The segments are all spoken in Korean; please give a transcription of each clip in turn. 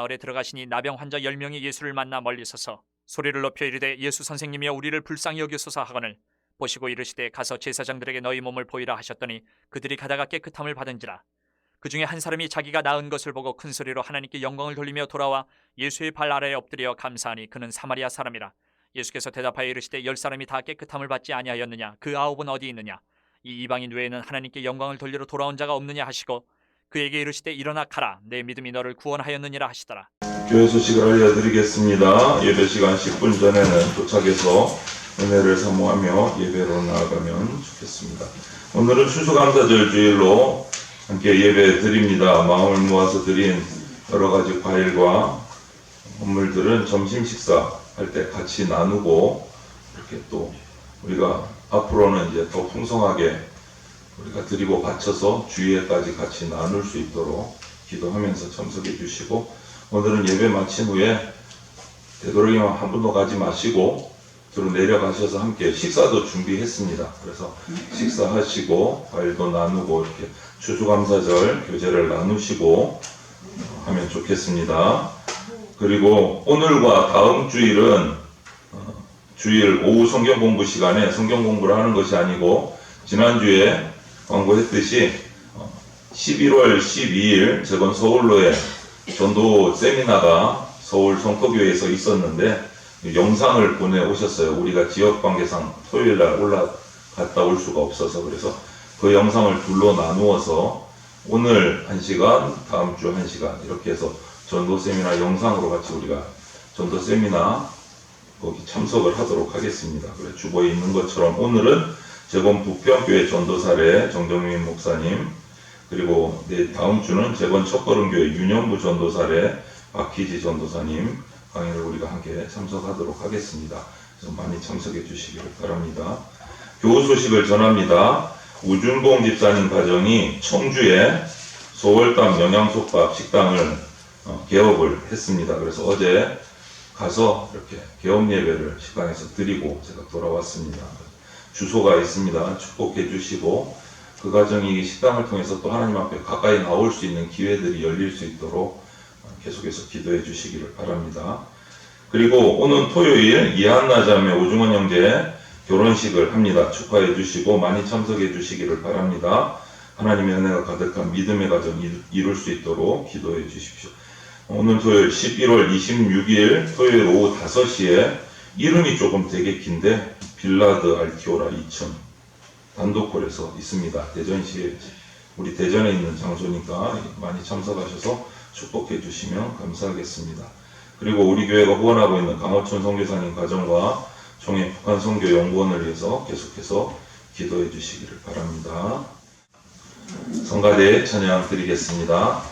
마을에 들어가시니 나병 환자 10명이 예수를 만나 멀리 서서 소리를 높여 이르되 예수 선생님이여 우리를 불쌍히 여기소서 하거늘 보시고 이르시되 가서 제사장들에게 너희 몸을 보이라 하셨더니 그들이 가다가 깨끗함을 받은지라. 그 중에 한 사람이 자기가 나은 것을 보고 큰 소리로 하나님께 영광을 돌리며 돌아와 예수의 발 아래에 엎드려 감사하니 그는 사마리아 사람이라. 예수께서 대답하여 이르시되 10사람이 다 깨끗함을 받지 아니하였느냐? 그 9은 어디 있느냐? 이 이방인 외에는 하나님께 영광을 돌리러 돌아온 자가 없느냐 하시고 그에게 이르시되 일어나 가라 내 믿음이 너를 구원하였느니라 하시더라. 교회 소식을 알려드리겠습니다. 예배 시간 10분 전에는 도착해서 은혜를 사모하며 예배로 나아가면 좋겠습니다. 오늘은 추수감사절 주일로 함께 예배 드립니다. 마음을 모아서 드린 여러 가지 과일과 선물들은 점심 식사할 때 같이 나누고 이렇게 또 우리가 앞으로는 이제 더 풍성하게 우리가 드리고 바쳐서 주일에까지 같이 나눌 수 있도록 기도하면서 참석해 주시고, 오늘은 예배 마친 후에 되도록이면 한 분도 가지 마시고 들어 내려가셔서 함께 식사도 준비했습니다. 그래서 식사하시고 과일도 나누고 이렇게 추수감사절 교제를 나누시고 하면 좋겠습니다. 그리고 오늘과 다음 주일은 주일 오후 성경 공부 시간에 성경 공부를 하는 것이 아니고, 지난주에 광고했듯이 11월 12일 저번 서울로의 전도 세미나가 서울 성포교회에서 있었는데 영상을 보내오셨어요. 우리가 지역관계상 토요일날 올라갔다 올 수가 없어서, 그래서 그 영상을 둘로 나누어서 오늘 1시간, 다음 주 1시간 이렇게 해서 전도 세미나 영상으로 같이 우리가 전도 세미나 거기 참석을 하도록 하겠습니다. 그래 주보에 있는 것처럼 오늘은 재건 부평교회 전도사례 정정민 목사님, 그리고 다음 주는 재건 첫걸음교회 윤영부 전도사례 박희지 전도사님 강의를 우리가 함께 참석하도록 하겠습니다. 그래서 많이 참석해 주시기를 바랍니다. 교우 소식을 전합니다. 우준봉 집사님 가정이 청주에 소월담 영양솥밥 식당을 개업을 했습니다. 그래서 어제 가서 이렇게 개업 예배를 식당에서 드리고 제가 돌아왔습니다. 주소가 있습니다. 축복해 주시고 그 가정이 식당을 통해서 또 하나님 앞에 가까이 나올 수 있는 기회들이 열릴 수 있도록 계속해서 기도해 주시기를 바랍니다. 그리고 오늘 토요일 이한나 자매 오중원 형제 결혼식을 합니다. 축하해 주시고 많이 참석해 주시기를 바랍니다. 하나님의 은혜가 가득한 믿음의 가정 이룰 수 있도록 기도해 주십시오. 오늘 토요일 11월 26일 토요일 오후 5시에 이름이 조금 되게 긴데 빌라드 알티오라 2층 단독홀에서 있습니다. 대전시에 우리 대전에 있는 장소니까 많이 참석하셔서 축복해 주시면 감사하겠습니다. 그리고 우리 교회가 후원하고 있는 강호천 선교사님 가정과 총회 북한 선교 연구원을 위해서 계속해서 기도해 주시기를 바랍니다. 성가대 찬양 드리겠습니다.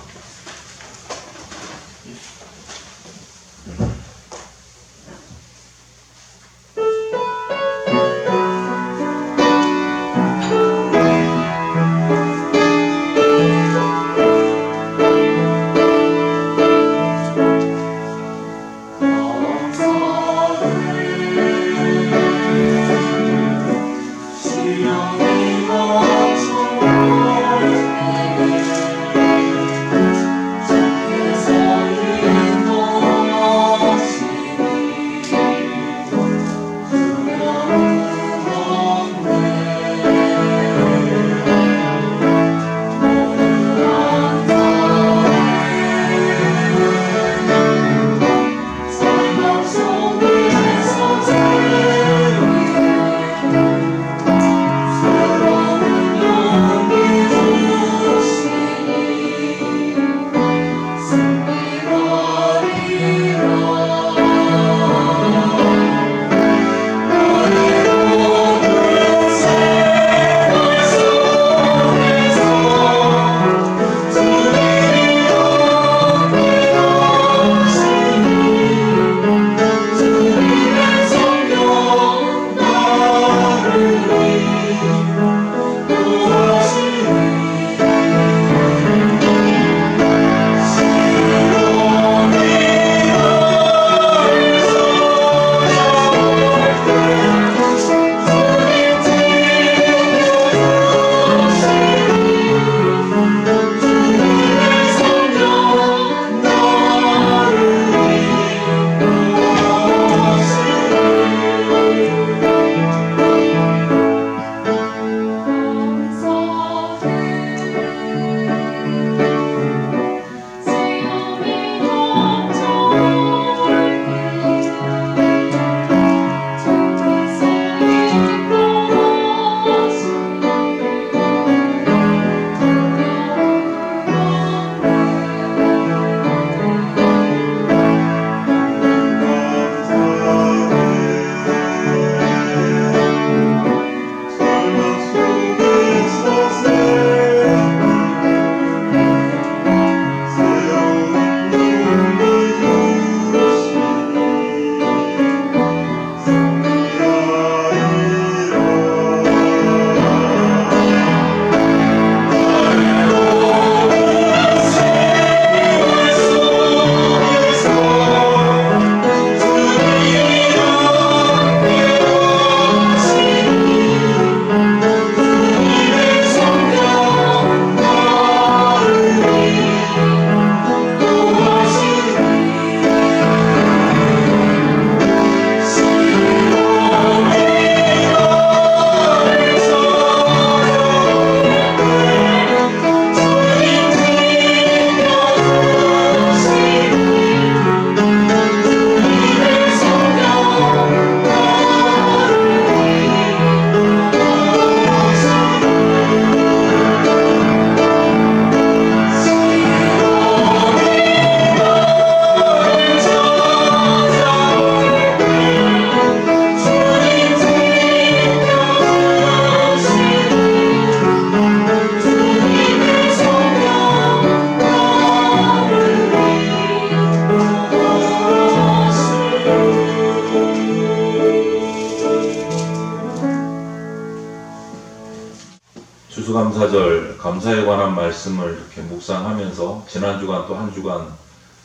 감사절, 감사에 관한 말씀을 이렇게 묵상하면서 지난 주간 또 한 주간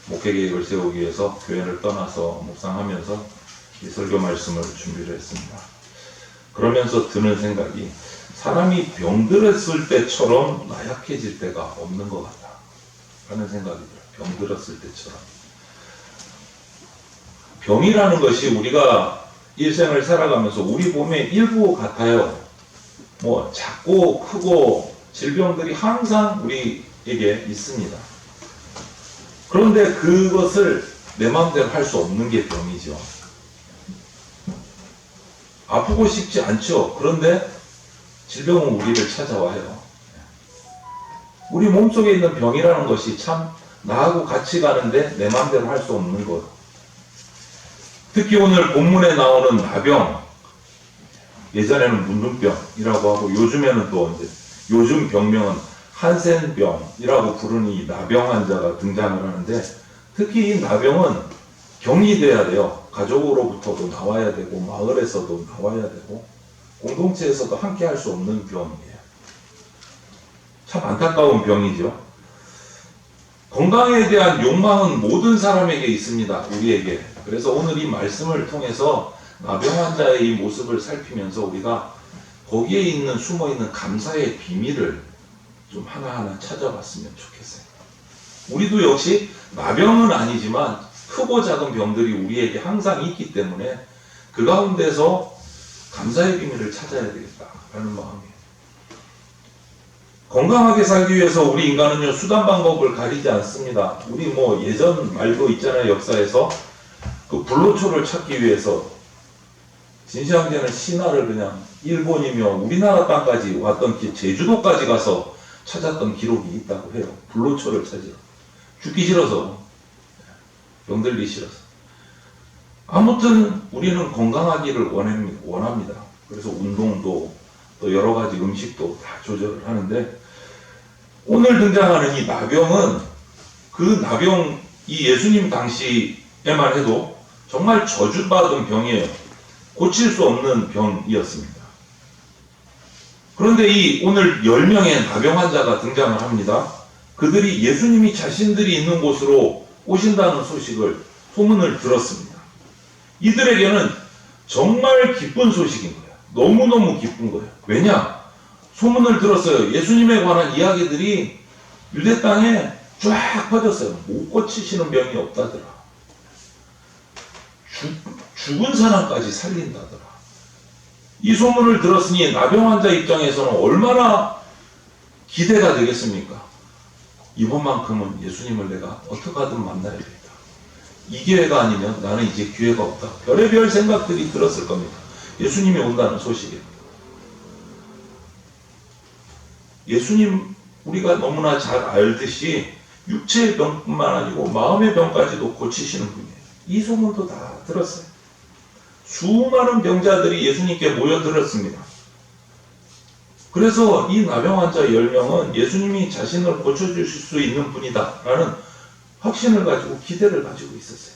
목회 계획을 세우기 위해서 교회를 떠나서 묵상하면서 이 설교 말씀을 준비를 했습니다. 그러면서 드는 생각이 사람이 병들었을 때처럼 나약해질 때가 없는 것 같다 라는 생각이 들어요. 병들었을 때처럼. 병이라는 것이 우리가 일생을 살아가면서 우리 몸의 일부 같아요. 뭐 작고 크고 질병들이 항상 우리에게 있습니다. 그런데 그것을 내 마음대로 할 수 없는 게 병이죠. 아프고 싶지 않죠. 그런데 질병은 우리를 찾아와요. 우리 몸속에 있는 병이라는 것이 참 나하고 같이 가는데 내 마음대로 할 수 없는 것. 특히 오늘 본문에 나오는 나병, 예전에는 문둥병이라고 하고 요즘에는 또 이제 요즘 병명은 한센병이라고 부르는 이 나병 환자가 등장을 하는데, 특히 이 나병은 격리돼야 돼요. 가족으로부터도 나와야 되고 마을에서도 나와야 되고 공동체에서도 함께 할 수 없는 병이에요. 참 안타까운 병이죠. 건강에 대한 욕망은 모든 사람에게 있습니다. 우리에게. 그래서 오늘 이 말씀을 통해서 나병 환자의 이 모습을 살피면서 우리가 거기에 있는 숨어있는 감사의 비밀을 좀 하나하나 찾아봤으면 좋겠어요. 우리도 역시 나병은 아니지만 크고 작은 병들이 우리에게 항상 있기 때문에 그 가운데서 감사의 비밀을 찾아야 되겠다라는 마음이에요. 건강하게 살기 위해서 우리 인간은요, 수단 방법을 가리지 않습니다. 우리 뭐 예전 말도 있잖아요. 역사에서 그 불로초를 찾기 위해서 진시황제는 신화를 그냥 일본이며 우리나라 땅까지 왔던 제주도까지 가서 찾았던 기록이 있다고 해요. 불로초를 찾으러. 죽기 싫어서. 병들기 싫어서. 아무튼 우리는 건강하기를 원합니다. 그래서 운동도 또 여러 가지 음식도 다 조절을 하는데, 오늘 등장하는 이 나병은 그 나병, 이 예수님 당시에만 해도 정말 저주받은 병이에요. 고칠 수 없는 병이었습니다. 그런데 이 오늘 10명의 나병 환자가 등장을 합니다. 그들이 예수님이 자신들이 있는 곳으로 오신다는 소문을 들었습니다. 이들에게는 정말 기쁜 소식인 거예요. 너무너무 기쁜 거예요. 왜냐? 소문을 들었어요. 예수님에 관한 이야기들이 유대 땅에 쫙 퍼졌어요. 못 고치시는 병이 없다더라. 죽은 사람까지 살린다더라. 이 소문을 들었으니 나병 환자 입장에서는 얼마나 기대가 되겠습니까? 이번만큼은 예수님을 내가 어떻게 하든 만나야 되겠다. 이 기회가 아니면 나는 이제 기회가 없다. 별의별 생각들이 들었을 겁니다. 예수님이 온다는 소식에. 예수님, 우리가 너무나 잘 알듯이 육체의 병뿐만 아니고 마음의 병까지도 고치시는 분이에요. 이 소문도 다 들었어요. 수많은 병자들이 예수님께 모여들었습니다. 그래서 이 나병 환자 10명은 예수님이 자신을 고쳐주실 수 있는 분이다 라는 확신을 가지고 기대를 가지고 있었어요.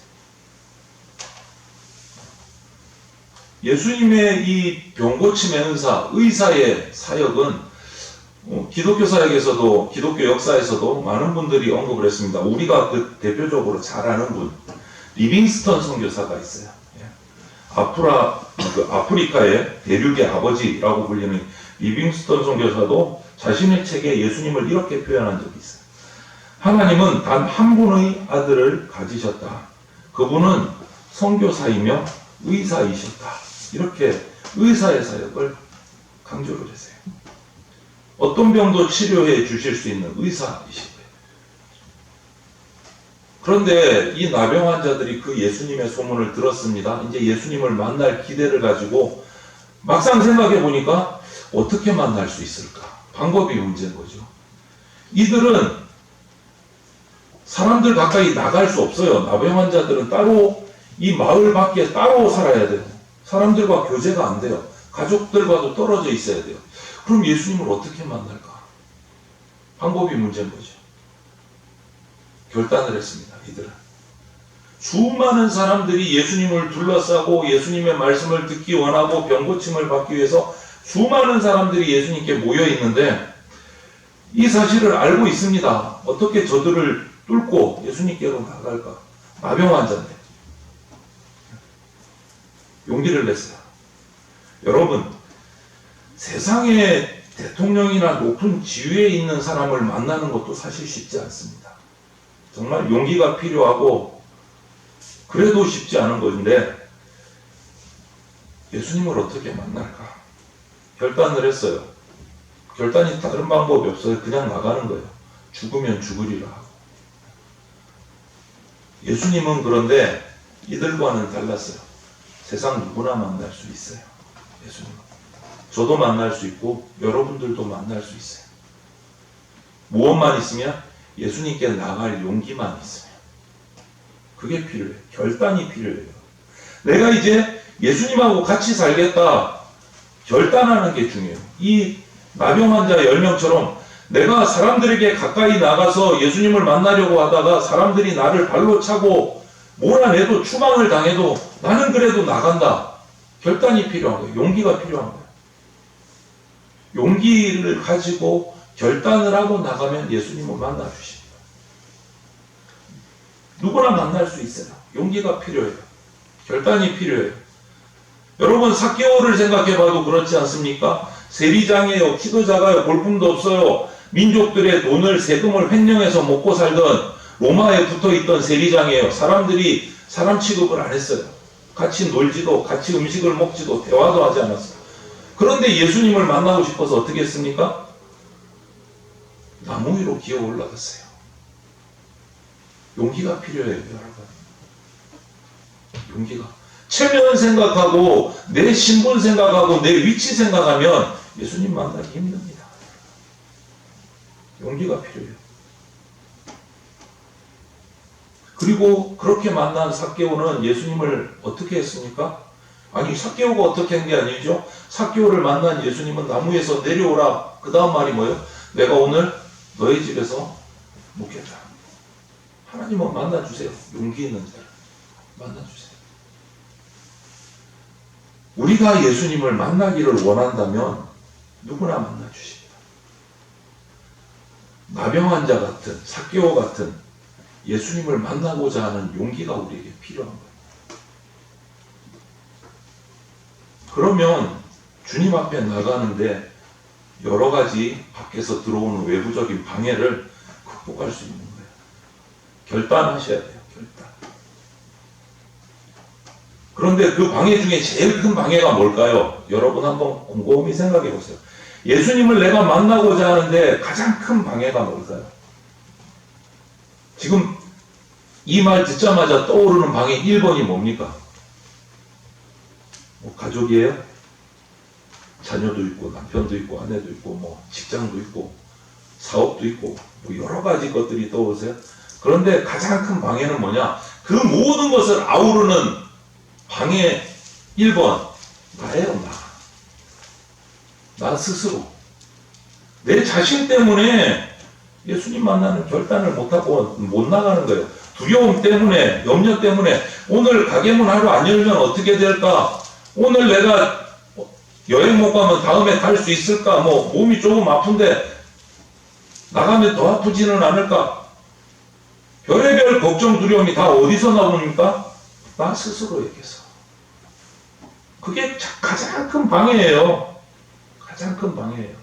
예수님의 이 병고침의 은사, 의사의 사역은 기독교 사역에서도, 기독교 역사에서도 많은 분들이 언급을 했습니다. 우리가 그 대표적으로 잘 아는 분, 리빙스턴 선교사가 있어요. 아프리카의 대륙의 아버지라고 불리는 리빙스턴 선교사도 자신의 책에 예수님을 이렇게 표현한 적이 있어요. 하나님은 단 한 분의 아들을 가지셨다. 그분은 선교사이며 의사이셨다. 이렇게 의사의 사역을 강조를 했어요. 어떤 병도 치료해 주실 수 있는 의사이시고요. 그런데 이 나병 환자들이 그 예수님의 소문을 들었습니다. 이제 예수님을 만날 기대를 가지고 막상 생각해 보니까 어떻게 만날 수 있을까? 방법이 문제인 거죠. 이들은 사람들 가까이 나갈 수 없어요. 나병 환자들은 따로 이 마을 밖에 따로 살아야 돼요. 사람들과 교제가 안 돼요. 가족들과도 떨어져 있어야 돼요. 그럼 예수님을 어떻게 만날까? 방법이 문제인 거죠. 결단을 했습니다. 이들은. 수많은 사람들이 예수님을 둘러싸고 예수님의 말씀을 듣기 원하고 병고침을 받기 위해서 수많은 사람들이 예수님께 모여 있는데 이 사실을 알고 있습니다. 어떻게 저들을 뚫고 예수님께로 나갈까? 나병 환자인데 용기를 냈어요. 여러분, 세상에 대통령이나 높은 지위에 있는 사람을 만나는 것도 사실 쉽지 않습니다. 정말 용기가 필요하고 그래도 쉽지 않은 건데 예수님을 어떻게 만날까? 결단을 했어요. 결단이 다른 방법이 없어요. 그냥 나가는 거예요. 죽으면 죽으리라 하고. 예수님은 그런데 이들과는 달랐어요. 세상 누구나 만날 수 있어요. 예수님은. 저도 만날 수 있고 여러분들도 만날 수 있어요. 무엇만 있으면 예수님께 나갈 용기만 있으면. 그게 필요해요. 결단이 필요해요. 내가 이제 예수님하고 같이 살겠다. 결단하는 게 중요해요. 이 나병 환자 10명처럼 내가 사람들에게 가까이 나가서 예수님을 만나려고 하다가 사람들이 나를 발로 차고 몰아내도 추방을 당해도 나는 그래도 나간다. 결단이 필요한 거예요. 용기가 필요한 거예요. 용기를 가지고 결단을 하고 나가면 예수님을 만나 주십니다. 누구나 만날 수 있어요. 용기가 필요해요. 결단이 필요해요. 여러분, 삭개오를 생각해봐도 그렇지 않습니까? 세리장이에요. 키도 작아요. 볼품도 없어요. 민족들의 돈을 세금을 횡령해서 먹고 살던 로마에 붙어있던 세리장이에요. 사람들이 사람 취급을 안 했어요. 같이 놀지도 같이 음식을 먹지도 대화도 하지 않았어요. 그런데 예수님을 만나고 싶어서 어떻게 했습니까? 나무 위로 기어 올라갔어요. 용기가 필요해요, 여러분. 용기가. 체면 생각하고 내 신분 생각하고 내 위치 생각하면 예수님 만나기 힘듭니다. 용기가 필요해요. 그리고 그렇게 만난 삭개오는 예수님을 어떻게 했습니까? 아니, 삭개오가 어떻게 한 게 아니죠. 삭개오를 만난 예수님은 나무에서 내려오라. 그 다음 말이 뭐예요? 내가 오늘 너희 집에서 묵겠다. 하나님은 만나주세요. 용기 있는 자를 만나주세요. 우리가 예수님을 만나기를 원한다면 누구나 만나주십니다. 나병 환자 같은, 삭개오 같은 예수님을 만나고자 하는 용기가 우리에게 필요한 거예요. 그러면 주님 앞에 나가는데 여러 가지 밖에서 들어오는 외부적인 방해를 극복할 수 있는 거예요. 결단하셔야 돼요. 결단. 그런데 그 방해 중에 제일 큰 방해가 뭘까요? 여러분 한번 곰곰이 생각해 보세요. 예수님을 내가 만나고자 하는데 가장 큰 방해가 뭘까요? 지금 이 말 듣자마자 떠오르는 방해 1번이 뭡니까? 뭐 가족이에요? 자녀도 있고 남편도 있고 아내도 있고 뭐 직장도 있고 사업도 있고 뭐 여러 가지 것들이 떠오르세요. 그런데 가장 큰 방해는 뭐냐? 그 모든 것을 아우르는 방해 1번, 나예요. 나 스스로. 내 자신 때문에 예수님 만나는 결단을 못하고 못 나가는 거예요. 두려움 때문에, 염려 때문에 오늘 가게문 하루 안 열면 어떻게 될까? 오늘 내가 여행 못 가면 다음에 갈 수 있을까? 뭐 몸이 조금 아픈데 나가면 더 아프지는 않을까? 별의별 걱정, 두려움이 다 어디서 나옵니까? 나 스스로에게서. 그게 가장 큰 방해예요. 가장 큰 방해예요.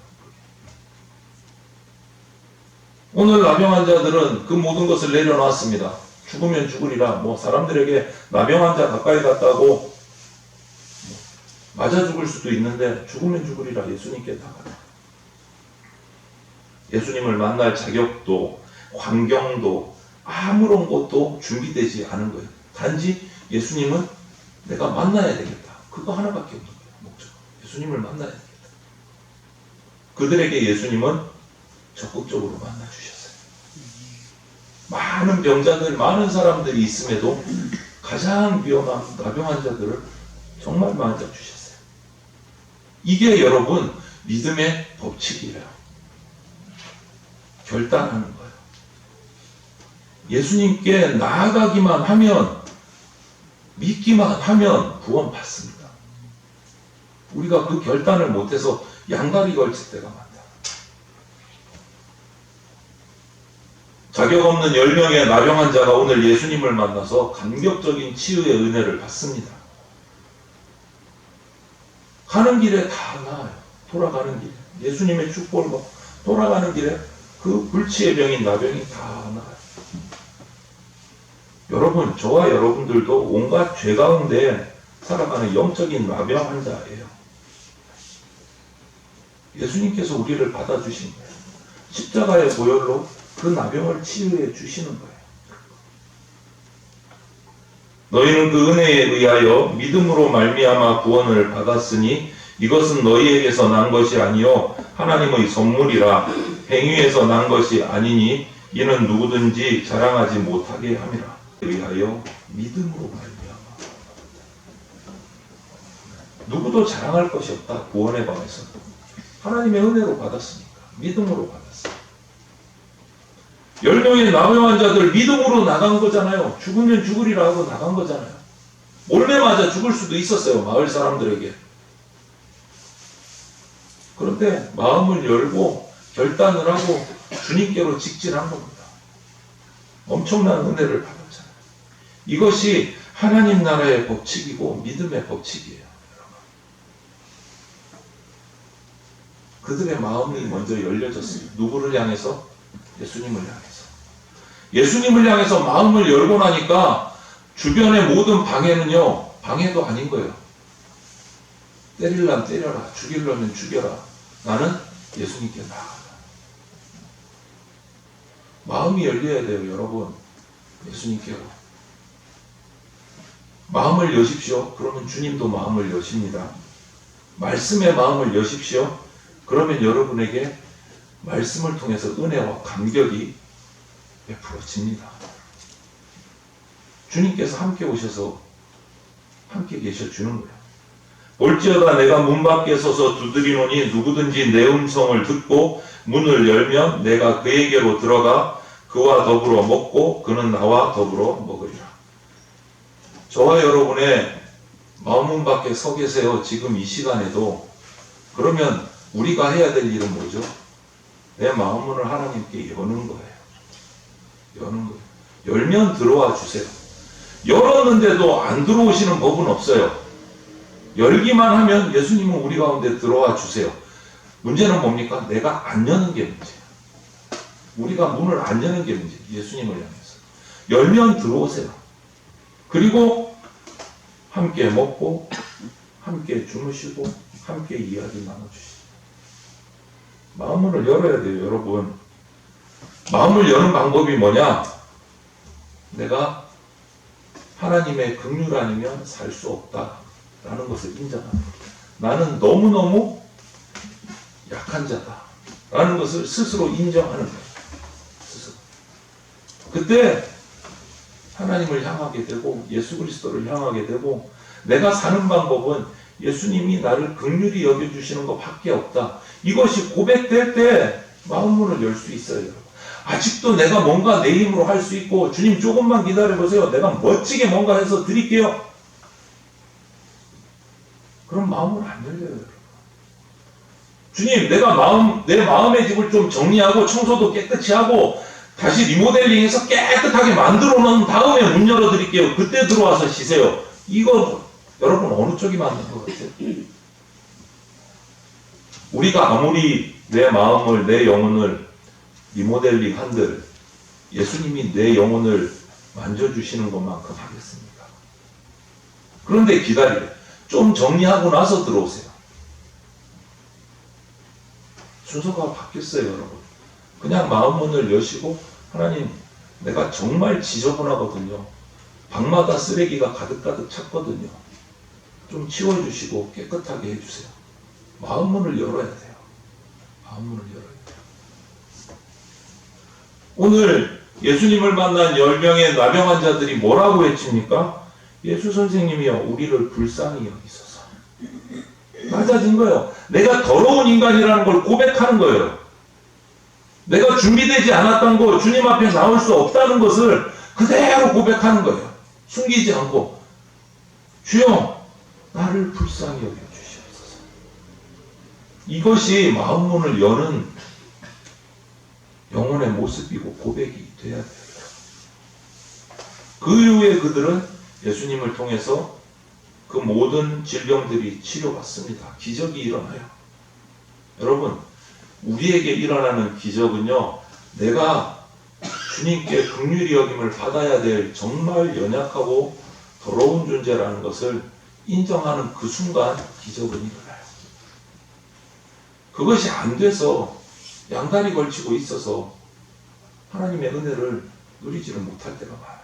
오늘 나병 환자들은 그 모든 것을 내려놨습니다. 죽으면 죽으리라. 뭐 사람들에게 나병 환자 가까이 갔다고 맞아 죽을 수도 있는데 죽으면 죽으리라. 예수님께 나가라. 예수님을 만날 자격도 환경도 아무런 것도 준비되지 않은 거예요. 단지 예수님은 내가 만나야 되겠다. 그거 하나밖에 없는 거예요. 목적. 예수님을 만나야 되겠다. 그들에게 예수님은 적극적으로 만나주셨어요. 많은 병자들, 많은 사람들이 있음에도 가장 위험한 나병 환자들을 정말 만져주셨어요. 이게 여러분 믿음의 법칙이에요. 결단하는 거예요. 예수님께 나아가기만 하면, 믿기만 하면 구원 받습니다. 우리가 그 결단을 못해서 양다리 걸칠 때가 많다. 자격 없는 10명의 나병 환자가 오늘 예수님을 만나서 감격적인 치유의 은혜를 받습니다. 가는 길에 다 나아요. 돌아가는 길에. 예수님의 축복을 받고 돌아가는 길에 그 불치의 병인 나병이 다 나아요. 여러분, 저와 여러분들도 온갖 죄 가운데 살아가는 영적인 나병 환자예요. 예수님께서 우리를 받아주신 거예요. 십자가의 보혈로 그 나병을 치유해 주시는 거예요. 너희는 그 은혜에 의하여 믿음으로 말미암아 구원을 받았으니 이것은 너희에게서 난 것이 아니요 하나님의 선물이라. 행위에서 난 것이 아니니 이는 누구든지 자랑하지 못하게 함이라. 의하여 믿음으로 말미암아. 누구도 자랑할 것이 없다. 구원의 방에서 하나님의 은혜로 받았으니까 믿음으로 받았어요. 10명의 나병 환자들 믿음으로 나간 거잖아요. 죽으면 죽으리라 하고 나간 거잖아요. 몰래 맞아 죽을 수도 있었어요. 마을 사람들에게. 그런데 마음을 열고 결단을 하고 주님께로 직진한 겁니다. 엄청난 은혜를 받았잖아요. 이것이 하나님 나라의 법칙이고 믿음의 법칙이에요. 그들의 마음이 먼저 열려졌어요. 누구를 향해서? 예수님을 향해서. 예수님을 향해서 마음을 열고 나니까 주변의 모든 방해는요, 방해도 아닌 거예요. 때리려면 때려라, 죽이려면 죽여라. 나는 예수님께 나아가라. 마음이 열려야 돼요, 여러분. 예수님께로. 마음을 여십시오. 그러면 주님도 마음을 여십니다. 말씀의 마음을 여십시오. 그러면 여러분에게 말씀을 통해서 은혜와 감격이 베풀어집니다. 주님께서 함께 오셔서 함께 계셔주는 거예요. 볼지어다 내가 문 밖에 서서 두드리노니 누구든지 내 음성을 듣고 문을 열면 내가 그에게로 들어가 그와 더불어 먹고 그는 나와 더불어 먹으리라. 저와 여러분의 마음문 밖에 서 계세요. 지금 이 시간에도. 그러면 우리가 해야 될 일은 뭐죠? 내 마음문을 하나님께 여는 거예요. 여는 거예요. 열면 들어와 주세요. 열었는데도 안 들어오시는 법은 없어요. 열기만 하면 예수님은 우리 가운데 들어와 주세요. 문제는 뭡니까? 내가 안 여는 게 문제예요. 우리가 문을 안 여는 게 문제예요. 예수님을 향해서. 열면 들어오세요. 그리고 함께 먹고 함께 주무시고 함께 이야기 나눠주시죠. 마음문을 열어야 돼요, 여러분. 마음을 여는 방법이 뭐냐? 내가 하나님의 긍휼 아니면 살 수 없다라는 것을 인정합니다. 나는 너무너무 약한 자다라는 것을 스스로 인정하는 거예요. 스스로. 그때 하나님을 향하게 되고 예수 그리스도를 향하게 되고 내가 사는 방법은 예수님이 나를 긍휼히 여겨주시는 것밖에 없다. 이것이 고백될 때 마음문을 열 수 있어요. 아직도 내가 뭔가 내 힘으로 할 수 있고 주님 조금만 기다려보세요. 내가 멋지게 뭔가 해서 드릴게요. 그럼 마음은 안 열려요. 여러분. 주님 내가 내 마음의 집을 좀 정리하고 청소도 깨끗이 하고 다시 리모델링해서 깨끗하게 만들어 놓은 다음에 문 열어드릴게요. 그때 들어와서 쉬세요. 이거 여러분 어느 쪽이 맞는 것 같아요? 우리가 아무리 내 마음을 내 영혼을 리모델링 한들 예수님이 내 영혼을 만져주시는 것만큼 하겠습니까? 그런데 기다리래. 좀 정리하고 나서 들어오세요. 순서가 바뀌었어요, 여러분. 그냥 마음문을 여시고 하나님 내가 정말 지저분하거든요. 방마다 쓰레기가 가득가득 찼거든요. 좀 치워주시고 깨끗하게 해주세요. 마음문을 열어야 돼요. 마음문을 열어야 돼요. 오늘 예수님을 만난 10명의 나병 환자들이 뭐라고 외칩니까? 예수 선생님이여 우리를 불쌍히 여기소서. 맞아진 거예요. 내가 더러운 인간이라는 걸 고백하는 거예요. 내가 준비되지 않았던 거 주님 앞에 나올 수 없다는 것을 그대로 고백하는 거예요. 숨기지 않고 주여 나를 불쌍히 여겨주시옵소서. 이것이 마음문을 여는 영혼의 모습이고 고백이 돼야 돼요. 그 이후에 그들은 예수님을 통해서 그 모든 질병들이 치료받습니다. 기적이 일어나요. 여러분, 우리에게 일어나는 기적은요, 내가 주님께 긍휼히 여김을 받아야 될 정말 연약하고 더러운 존재라는 것을 인정하는 그 순간 기적은 일어나요. 그것이 안 돼서 양다리 걸치고 있어서 하나님의 은혜를 누리지를 못할 때가 많아요.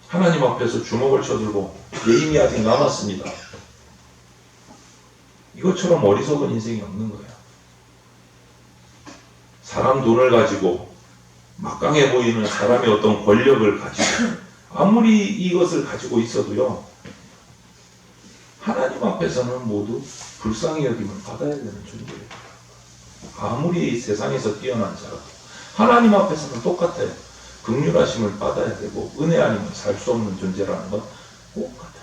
하나님 앞에서 주먹을 쳐들고 내 힘이 아직 남았습니다. 이것처럼 어리석은 인생이 없는 거예요. 사람 돈을 가지고 막강해 보이는 사람의 어떤 권력을 가지고 아무리 이것을 가지고 있어도요, 하나님 앞에서는 모두 불쌍히 여김을 받아야 되는 존재예요. 아무리 세상에서 뛰어난 자라도 하나님 앞에서는 똑같아요. 긍휼하심을 받아야 되고 은혜 아니면 살 수 없는 존재라는 건 똑같아요.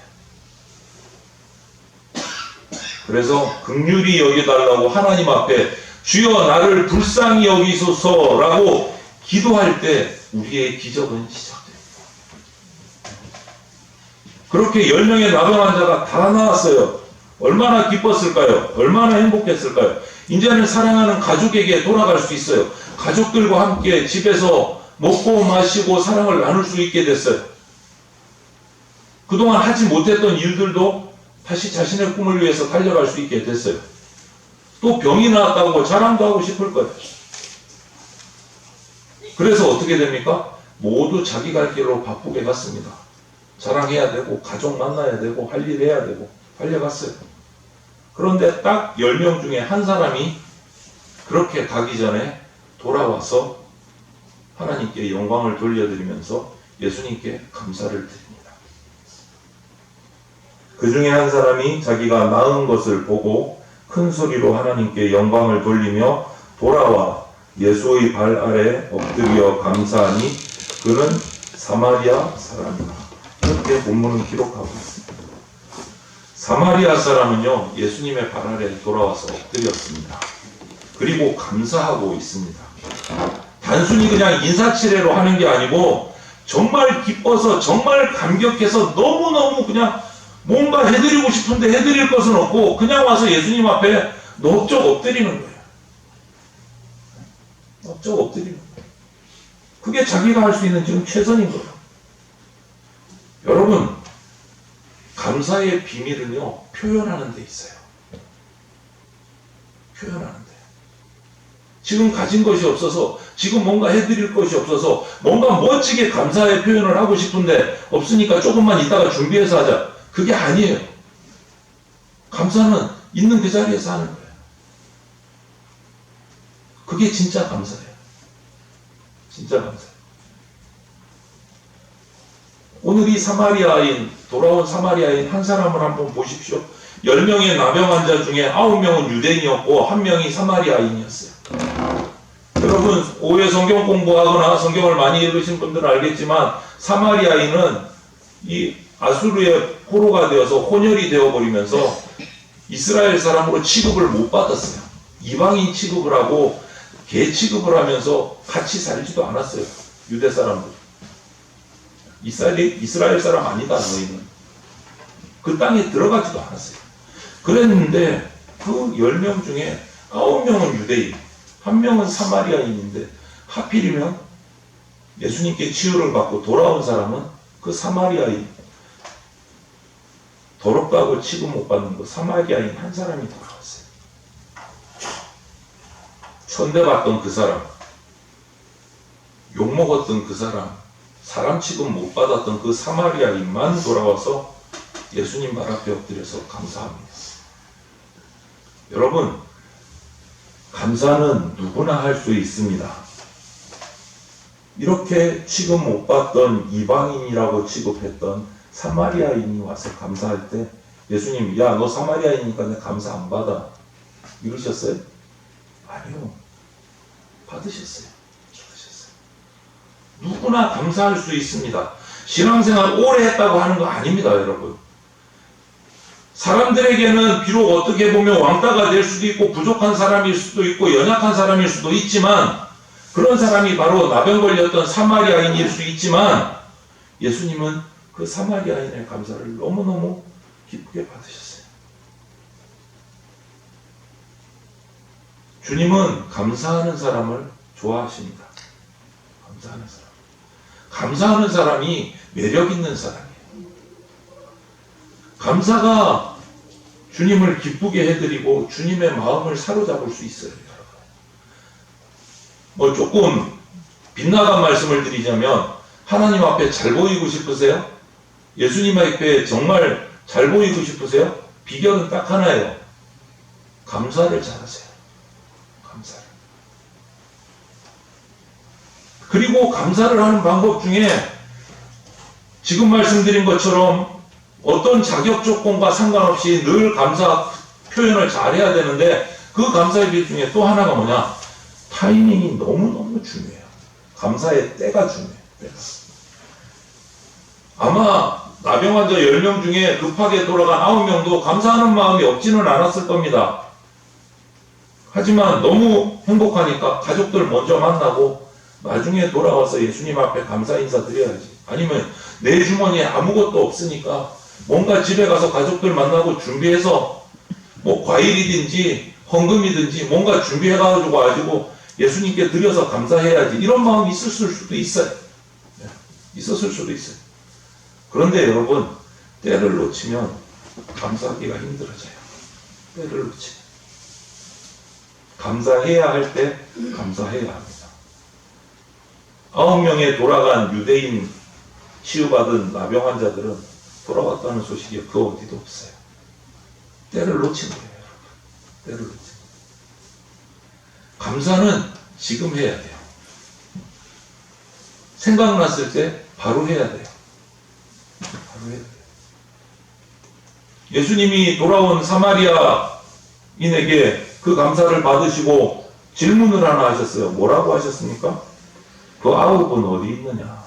그래서 긍휼히 여겨달라고 하나님 앞에 주여 나를 불쌍히 여기소서라고 기도할 때 우리의 기적은 시작돼요. 그렇게 10명의 나병 환자가 다 나왔어요. 얼마나 기뻤을까요? 얼마나 행복했을까요? 이제는 사랑하는 가족에게 돌아갈 수 있어요. 가족들과 함께 집에서 먹고 마시고 사랑을 나눌 수 있게 됐어요. 그동안 하지 못했던 일들도 다시 자신의 꿈을 위해서 달려갈 수 있게 됐어요. 또 병이 나았다고 자랑도 하고 싶을 거예요. 그래서 어떻게 됩니까? 모두 자기 갈 길로 바쁘게 갔습니다. 자랑해야 되고 가족 만나야 되고 할 일 해야 되고 달려갔어요. 그런데 딱 10명 중에 한 사람이 그렇게 가기 전에 돌아와서 하나님께 영광을 돌려드리면서 예수님께 감사를 드립니다. 그 중에 한 사람이 자기가 나은 것을 보고 큰 소리로 하나님께 영광을 돌리며 돌아와 예수의 발 아래 엎드려 감사하니 그는 사마리아 사람이다. 이렇게 본문은 기록하고 있습니다. 사마리아 사람은요, 예수님의 발 아래 돌아와서 엎드렸습니다. 그리고 감사하고 있습니다. 단순히 그냥 인사치레로 하는 게 아니고 정말 기뻐서 정말 감격해서 너무너무 그냥 뭔가 해드리고 싶은데 해드릴 것은 없고 그냥 와서 예수님 앞에 넙적 엎드리는 거예요. 넙적 엎드리는 거예요. 그게 자기가 할 수 있는 지금 최선인 거예요. 여러분, 감사의 비밀은요, 표현하는 데 있어요. 표현하는 데. 지금 가진 것이 없어서, 지금 뭔가 해드릴 것이 없어서, 뭔가 멋지게 감사의 표현을 하고 싶은데, 없으니까 조금만 이따가 준비해서 하자. 그게 아니에요. 감사는 있는 그 자리에서 하는 거예요. 그게 진짜 감사예요. 진짜 감사예요. 오늘 이 사마리아인, 돌아온 사마리아인 한 사람을 한번 보십시오. 10명의 나병 환자 중에 9명은 유대인이었고 1명이 사마리아인이었어요. 여러분, 오해 성경 공부하거나 성경을 많이 읽으신 분들은 알겠지만 사마리아인은 이 아수르의 포로가 되어서 혼혈이 되어버리면서 이스라엘 사람으로 취급을 못 받았어요. 이방인 취급을 하고 개 취급을 하면서 같이 살지도 않았어요. 유대 사람들. 이스라엘 사람 아니다 너희는. 그 땅에 들어가지도 않았어요. 그랬는데 그 10명 중에 9명은 유대인, 1명은 사마리아인인데 하필이면 예수님께 치유를 받고 돌아온 사람은 그 사마리아인, 더럽다고 취급 못 받는 그 사마리아인 한 사람이 돌아왔어요. 천대받던 그 사람, 욕먹었던 그 사람 취급 못 받았던 그 사마리아인만 돌아와서 예수님 발 앞에 엎드려서 감사합니다. 여러분, 감사는 누구나 할 수 있습니다. 이렇게 취급 못 받던 이방인이라고 취급했던 사마리아인이 와서 감사할 때 예수님, 야, 너 사마리아인이니까 내가 감사 안 받아. 이러셨어요? 아니요. 받으셨어요. 누구나 감사할 수 있습니다. 신앙생활 오래 했다고 하는 거 아닙니다, 여러분. 사람들에게는 비록 어떻게 보면 왕따가 될 수도 있고 부족한 사람일 수도 있고 연약한 사람일 수도 있지만 그런 사람이 바로 나병 걸렸던 사마리아인일 수 있지만 예수님은 그 사마리아인의 감사를 너무너무 기쁘게 받으셨어요. 주님은 감사하는 사람을 좋아하십니다. 감사하는 사람. 감사하는 사람이 매력 있는 사람이에요. 감사가 주님을 기쁘게 해드리고 주님의 마음을 사로잡을 수 있어요. 뭐 조금 빗나간 말씀을 드리자면 하나님 앞에 잘 보이고 싶으세요? 예수님 앞에 정말 잘 보이고 싶으세요? 비결은 딱 하나예요. 감사를 잘하세요. 감사를. 그리고 감사를 하는 방법 중에 지금 말씀드린 것처럼 어떤 자격 조건과 상관없이 늘 감사 표현을 잘해야 되는데 그 감사의 길 중에 또 하나가 뭐냐? 타이밍이 너무너무 중요해요. 감사의 때가 중요해요. 때가. 아마 나병 환자 10명 중에 급하게 돌아간 9명도 감사하는 마음이 없지는 않았을 겁니다. 하지만 너무 행복하니까 가족들 먼저 만나고 나중에 돌아와서 예수님 앞에 감사 인사 드려야지. 아니면 내 주머니에 아무것도 없으니까 뭔가 집에 가서 가족들 만나고 준비해서 뭐 과일이든지 헌금이든지 뭔가 준비해가지고 예수님께 드려서 감사해야지. 이런 마음이 있었을 수도 있어요. 있었을 수도 있어요. 그런데 여러분, 때를 놓치면 감사하기가 힘들어져요. 때를 놓치면. 감사해야 할 때 감사해야 합니다. 9명의 돌아간 유대인 치유받은 나병 환자들은 돌아왔다는 소식이 그 어디도 없어요. 때를 놓친 거예요, 여러분. 때를 놓친 거예요. 감사는 지금 해야 돼요. 생각났을 때 바로 해야 돼요. 바로 해야 돼요. 예수님이 돌아온 사마리아인에게 그 감사를 받으시고 질문을 하나 하셨어요. 뭐라고 하셨습니까? 그 9은 어디 있느냐?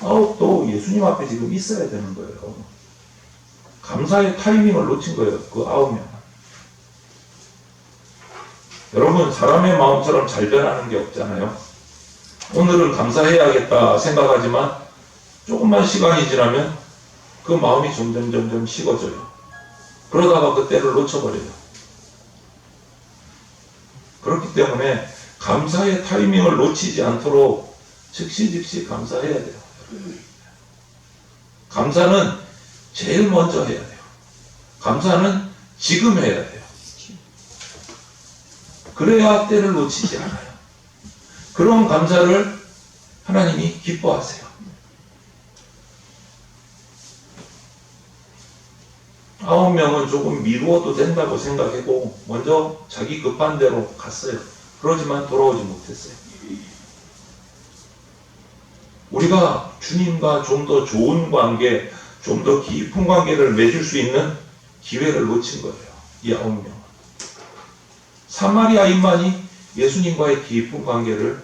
9도 예수님 앞에 지금 있어야 되는 거예요. 감사의 타이밍을 놓친 거예요. 그 9명. 여러분, 사람의 마음처럼 잘 변하는 게 없잖아요. 오늘은 감사해야겠다 생각하지만 조금만 시간이 지나면 그 마음이 점점 식어져요. 그러다가 그 때를 놓쳐버려요. 그렇기 때문에 감사의 타이밍을 놓치지 않도록 즉시 감사해야 돼요. 감사는 제일 먼저 해야 돼요. 감사는 지금 해야 돼요. 그래야 때를 놓치지 않아요. 그런 감사를 하나님이 기뻐하세요. 9명은 조금 미루어도 된다고 생각하고 먼저 자기 급한 대로 갔어요. 그러지만 돌아오지 못했어요. 우리가 주님과 좀 더 좋은 관계, 좀 더 깊은 관계를 맺을 수 있는 기회를 놓친 거예요. 이 9명은. 사마리아인만이 예수님과의 깊은 관계를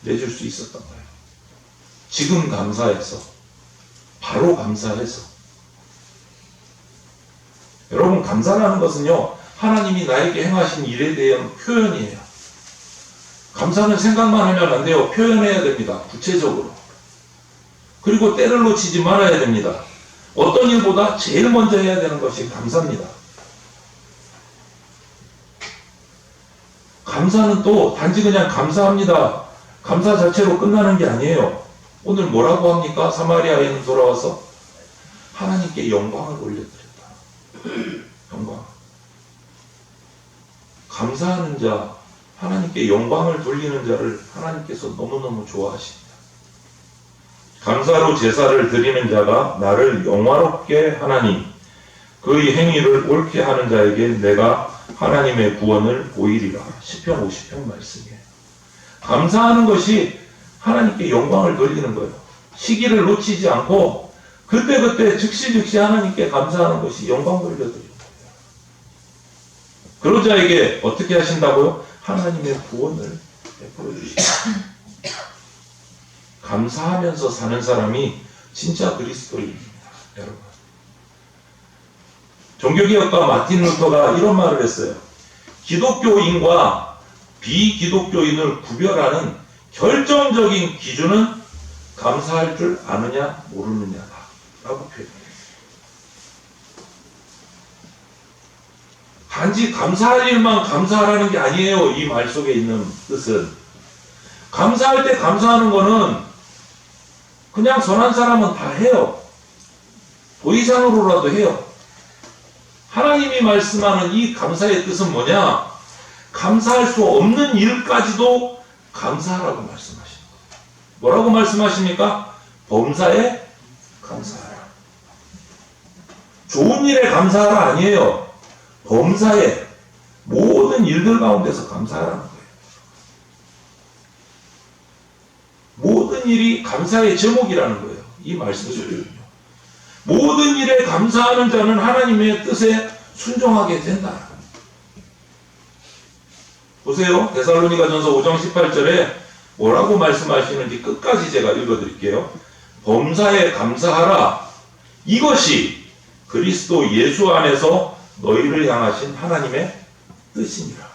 맺을 수 있었던 거예요. 지금 감사해서, 바로 감사해서. 여러분, 감사라는 것은요, 하나님이 나에게 행하신 일에 대한 표현이에요. 감사는 생각만 하면 안 돼요. 표현해야 됩니다. 구체적으로. 그리고 때를 놓치지 말아야 됩니다. 어떤 일보다 제일 먼저 해야 되는 것이 감사입니다. 감사는 또 단지 그냥 감사합니다. 감사 자체로 끝나는 게 아니에요. 오늘 뭐라고 합니까? 사마리아인은 돌아와서 하나님께 영광을 올려드렸다. 영광. 감사하는 자, 하나님께 영광을 돌리는 자를 하나님께서 너무너무 좋아하십니다. 감사로 제사를 드리는 자가 나를 영화롭게 하나니 그의 행위를 옳게 하는 자에게 내가 하나님의 구원을 보이리라. 시편 50편 말씀이에요. 감사하는 것이 하나님께 영광을 돌리는 거예요. 시기를 놓치지 않고 그때그때 즉시 하나님께 감사하는 것이 영광 돌려드리는 거예요. 그런 자에게 어떻게 하신다고요? 하나님의 구원을 베풀어 주십니다. 감사하면서 사는 사람이 진짜 그리스도인입니다. 여러분. 종교개혁가 마틴 루터가 이런 말을 했어요. 기독교인과 비기독교인을 구별하는 결정적인 기준은 감사할 줄 아느냐 모르느냐다 라고 표현해요. 단지 감사할 일만 감사하라는 게 아니에요. 이 말 속에 있는 뜻은. 감사할 때 감사하는 거는 그냥 선한 사람은 다 해요. 더 이상으로라도 해요. 하나님이 말씀하는 이 감사의 뜻은 뭐냐? 감사할 수 없는 일까지도 감사하라고 말씀하십니다. 뭐라고 말씀하십니까? 범사에 감사하라. 좋은 일에 감사하라 아니에요. 범사에 모든 일들 가운데서 감사하라는 거예요. 모든 일이 감사의 제목이라는 거예요. 이 말씀 속에는요. 모든 일에 감사하는 자는 하나님의 뜻에 순종하게 된다. 보세요. 데살로니가전서 5장 18절에 뭐라고 말씀하시는지 끝까지 제가 읽어드릴게요. 범사에 감사하라. 이것이 그리스도 예수 안에서 너희를 향하신 하나님의 뜻이니라.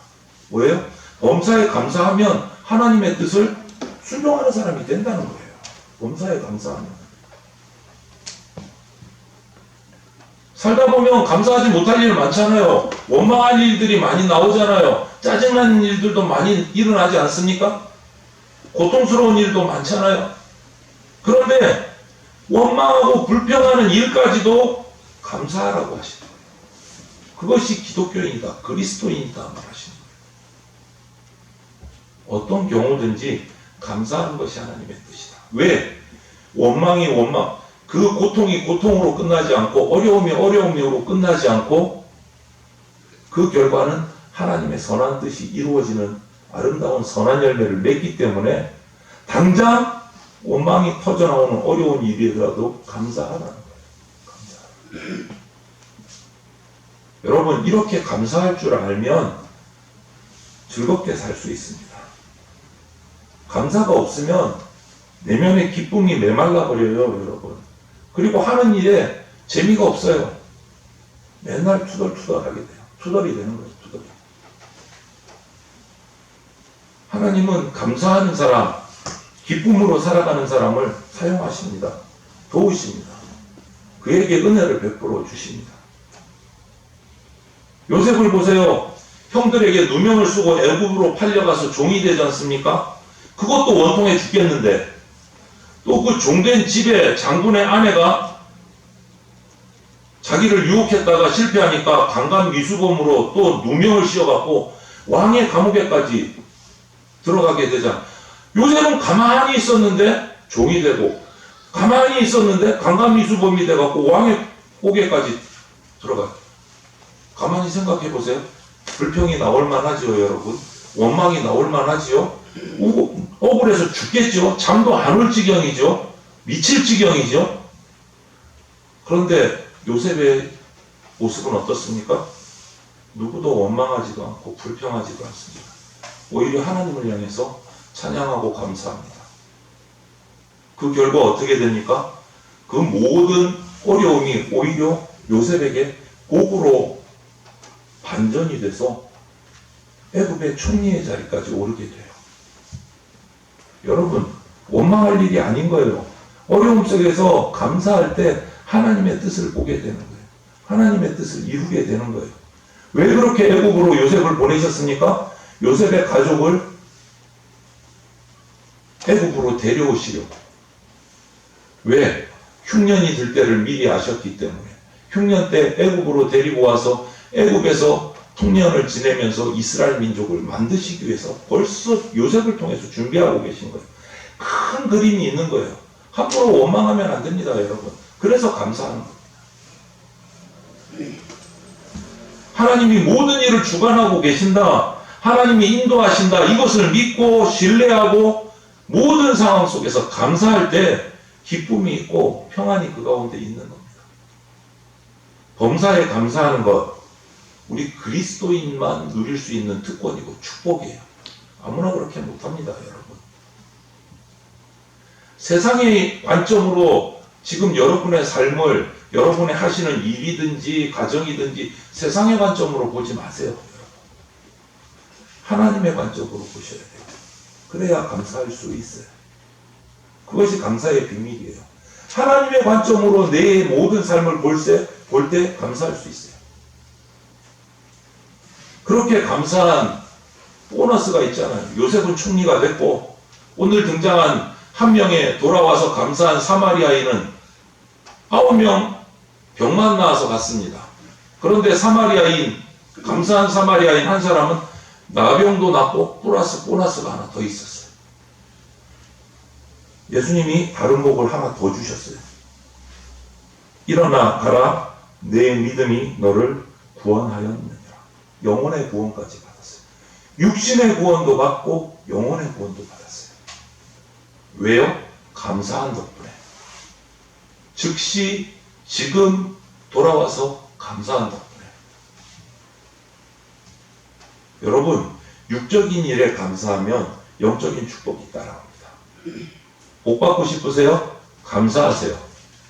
뭐예요? 범사에 감사하면 하나님의 뜻을 순종하는 사람이 된다는 거예요. 범사에 감사하면. 살다 보면 감사하지 못할 일 많잖아요. 원망할 일들이 많이 나오잖아요. 짜증나는 일들도 많이 일어나지 않습니까? 고통스러운 일도 많잖아요. 그런데 원망하고 불평하는 일까지도 감사하라고 하시더라고요. 그것이 기독교인이다, 그리스도인이다 말하시는 거예요. 어떤 경우든지 감사하는 것이 하나님의 뜻이다. 왜? 원망이 원망, 그 고통이 고통으로 끝나지 않고 어려움이 어려움으로 끝나지 않고 그 결과는 하나님의 선한 뜻이 이루어지는 아름다운 선한 열매를 맺기 때문에 당장 원망이 터져나오는 어려운 일이라도 감사하라는 거예요. 감사하라. 여러분, 이렇게 감사할 줄 알면 즐겁게 살 수 있습니다. 감사가 없으면 내면의 기쁨이 메말라 버려요, 여러분. 그리고 하는 일에 재미가 없어요. 맨날 투덜투덜하게 돼요. 투덜이 되는 거예요, 투덜이. 하나님은 감사하는 사람, 기쁨으로 살아가는 사람을 사용하십니다. 도우십니다. 그에게 은혜를 베풀어 주십니다. 요셉을 보세요. 형들에게 누명을 쓰고 애굽으로 팔려가서 종이 되지 않습니까? 그것도 원통해 죽겠는데 또 그 종된 집에 장군의 아내가 자기를 유혹했다가 실패하니까 강간미수범으로 또 누명을 씌워갖고 왕의 감옥에까지 들어가게 되자. 요셉은 가만히 있었는데 종이 되고 가만히 있었는데 강간미수범이 돼갖고 왕의 옥에까지 들어가요. 가만히 생각해 보세요. 불평이 나올 만하지요, 여러분. 원망이 나올 만하지요. 억울해서 죽겠죠. 잠도 안 올 지경이죠. 미칠 지경이죠. 그런데 요셉의 모습은 어떻습니까? 누구도 원망하지도 않고 불평하지도 않습니다. 오히려 하나님을 향해서 찬양하고 감사합니다. 그 결과 어떻게 됩니까? 그 모든 어려움이 오히려 요셉에게 복으로 반전이 돼서 애굽의 총리의 자리까지 오르게 돼요. 여러분, 원망할 일이 아닌 거예요. 어려움 속에서 감사할 때 하나님의 뜻을 보게 되는 거예요. 하나님의 뜻을 이루게 되는 거예요. 왜 그렇게 애굽으로 요셉을 보내셨습니까? 요셉의 가족을 애굽으로 데려오시려고. 왜? 흉년이 들 때를 미리 아셨기 때문에. 흉년 때 애굽으로 데리고 와서 애굽에서 풍년을 지내면서 이스라엘 민족을 만드시기 위해서 벌써 요셉을 통해서 준비하고 계신 거예요. 큰 그림이 있는 거예요. 함부로 원망하면 안 됩니다, 여러분. 그래서 감사하는 겁니다. 하나님이 모든 일을 주관하고 계신다. 하나님이 인도하신다. 이것을 믿고 신뢰하고 모든 상황 속에서 감사할 때 기쁨이 있고 평안이 그 가운데 있는 겁니다. 범사에 감사하는 것, 우리 그리스도인만 누릴 수 있는 특권이고 축복이에요. 아무나 그렇게 못합니다, 여러분. 세상의 관점으로 지금 여러분의 삶을 여러분의 하시는 일이든지 가정이든지 세상의 관점으로 보지 마세요. 하나님의 관점으로 보셔야 돼요. 그래야 감사할 수 있어요. 그것이 감사의 비밀이에요. 하나님의 관점으로 내 모든 삶을 볼 때 감사할 수 있어요. 그렇게 감사한 보너스가 있잖아요. 요셉은 총리가 됐고 오늘 등장한 한 명의 돌아와서 감사한 사마리아인은 9명 병만 나와서 갔습니다. 그런데 감사한 사마리아인 한 사람은 나병도 낫고 플러스 보너스가 하나 더 있었어요. 예수님이 다른 복을 하나 더 주셨어요. 일어나 가라, 내 믿음이 너를 구원하였느니라. 영혼의 구원까지 받았어요. 육신의 구원도 받고 영혼의 구원도 받았어요. 왜요? 감사한 덕분에. 즉시 지금 돌아와서 감사한 덕분에. 여러분, 육적인 일에 감사하면 영적인 축복이 따라옵니다. 복 받고 싶으세요? 감사하세요.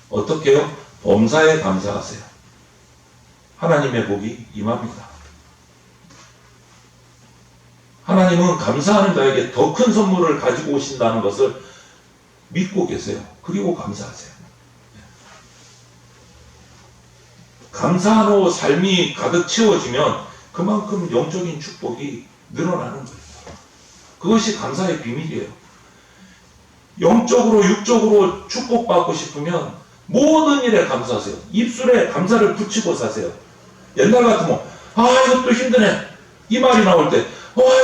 어떻게 해요? 범사에 감사하세요. 하나님의 복이 임합니다. 하나님은 감사하는 자에게 더 큰 선물을 가지고 오신다는 것을 믿고 계세요. 그리고 감사하세요. 감사로 삶이 가득 채워지면 그만큼 영적인 축복이 늘어나는 거예요. 그것이 감사의 비밀이에요. 영적으로 육적으로 축복받고 싶으면 모든 일에 감사하세요. 입술에 감사를 붙이고 사세요. 옛날 같으면 이것도 힘드네 이 말이 나올 때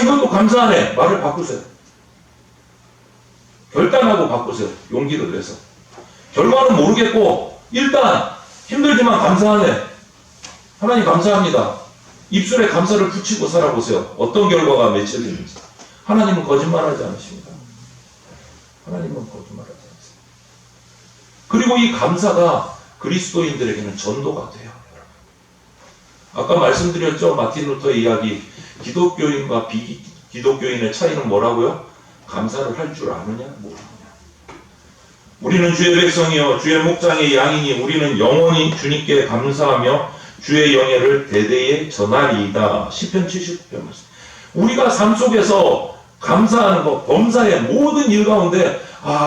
이것도 감사하네 말을 바꾸세요. 결단하고 바꾸세요. 용기를 내서. 결과는 모르겠고 일단 힘들지만 감사하네. 하나님 감사합니다. 입술에 감사를 붙이고 살아보세요. 어떤 결과가 맺혀지는지. 하나님은 거짓말하지 않으십니다. 하나님은 거짓말하지 않으세요. 그리고 이 감사가 그리스도인들에게는 전도가 돼요. 아까 말씀드렸죠. 마틴 루터의 이야기. 기독교인과 비기독교인의 차이는 뭐라고요? 감사를 할 줄 아느냐 모르느냐. 우리는 주의 백성이요 주의 목장의 양이니 우리는 영원히 주님께 감사하며 주의 영예를 대대에 전하리이다. 시편 79편 말씀. 우리가 삶 속에서 감사하는 것, 범사의 모든 일 가운데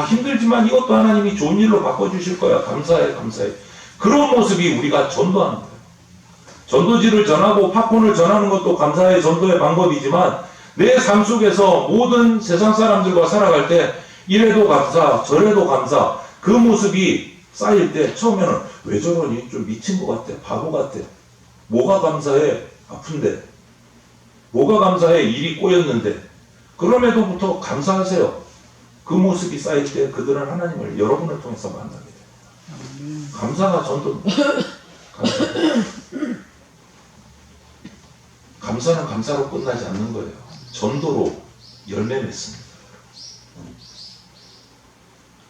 힘들지만 이것도 하나님이 좋은 일로 바꿔주실 거야. 감사해 감사해. 그런 모습이 우리가 전도하는 거예요. 전도지를 전하고 팝콘을 전하는 것도 감사의 전도의 방법이지만 내 삶 속에서 모든 세상 사람들과 살아갈 때 이래도 감사 저래도 감사 그 모습이 쌓일 때 처음에는 왜 저러니 좀 미친 것 같아 바보 같아 뭐가 감사해 아픈데 뭐가 감사해 일이 꼬였는데 그럼에도부터 감사하세요. 그 모습이 쌓일 때 그들은 하나님을 여러분을 통해서 만나게 됩니다. 감사가 전도입니다. 감사는 감사로 끝나지 않는 거예요. 전도로 열매 맺습니다.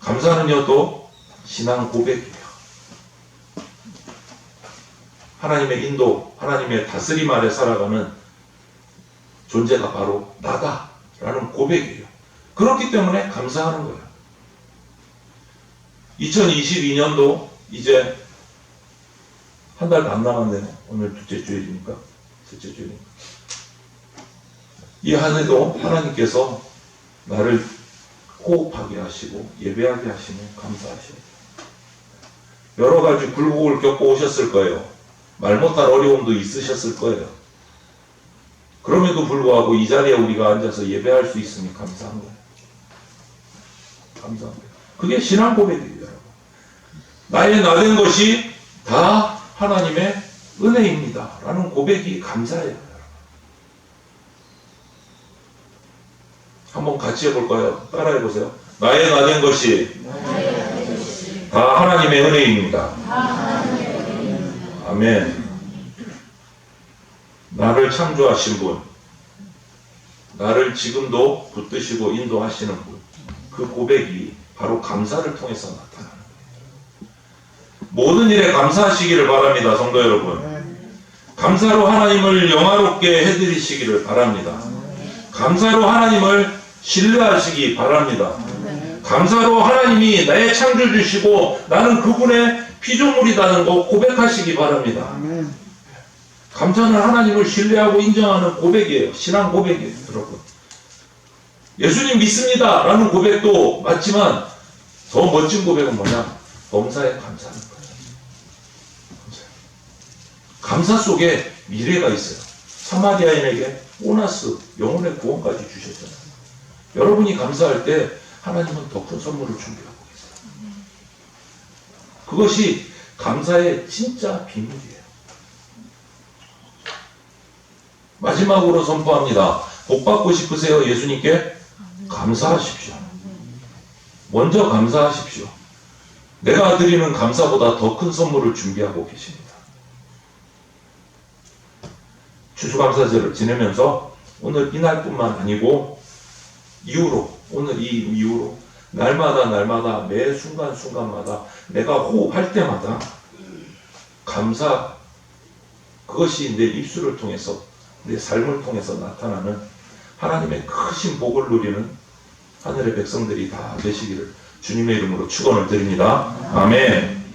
감사는요 또 신앙 고백이에요. 하나님의 인도, 하나님의 다스림 아래 살아가는 존재가 바로 나다라는 고백이에요. 그렇기 때문에 감사하는 거예요. 2022년도 이제 한 달도 안 남았네요. 오늘 둘째 주일이니까. 셋째 주일이니까. 이 한 해도 하나님께서 나를 호흡하게 하시고 예배하게 하시면 감사하시고 여러 가지 굴곡을 겪고 오셨을 거예요. 말 못할 어려움도 있으셨을 거예요. 그럼에도 불구하고 이 자리에 우리가 앉아서 예배할 수 있으니 감사한 거예요. 감사한 거예요. 그게 신앙 고백이에요. 여러분. 나의 나된 것이 다 하나님의 은혜입니다. 라는 고백이 감사해요. 한번 같이 해볼까요? 따라해 보세요. 나의 나된 것이 다 하나님의 은혜입니다. 아멘. 나를 창조하신 분, 나를 지금도 붙드시고 인도하시는 분, 그 고백이 바로 감사를 통해서 나타나는 거예요. 모든 일에 감사하시기를 바랍니다. 성도 여러분. 감사로 하나님을 영화롭게 해드리시기를 바랍니다. 감사로 하나님을 신뢰하시기 바랍니다. 감사로 하나님이 나의 창조주시고 나는 그분의 피조물이라는 거 고백하시기 바랍니다. 아멘. 감사는 하나님을 신뢰하고 인정하는 고백이에요. 신앙 고백이에요, 여러분. 예수님 믿습니다 라는 고백도 맞지만 더 멋진 고백은 뭐냐? 범사에 감사하는 거예요. 감사 속에 미래가 있어요. 사마리아인에게 오나스, 영혼의 구원까지 주셨잖아요. 여러분이 감사할 때 하나님은 더 큰 선물을 준비하고 계세요. 그것이 감사의 진짜 비밀이에요. 마지막으로 선포합니다. 복 받고 싶으세요? 예수님께 감사하십시오. 먼저 감사하십시오. 내가 드리는 감사보다 더 큰 선물을 준비하고 계십니다. 추수감사절을 지내면서 오늘 이날뿐만 아니고 이후로, 오늘 이 이후로 날마다 매 순간마다 내가 호흡할 때마다 감사, 그것이 내 입술을 통해서 내 삶을 통해서 나타나는 하나님의 크신 복을 누리는 하늘의 백성들이 다 되시기를 주님의 이름으로 축원을 드립니다. 아멘.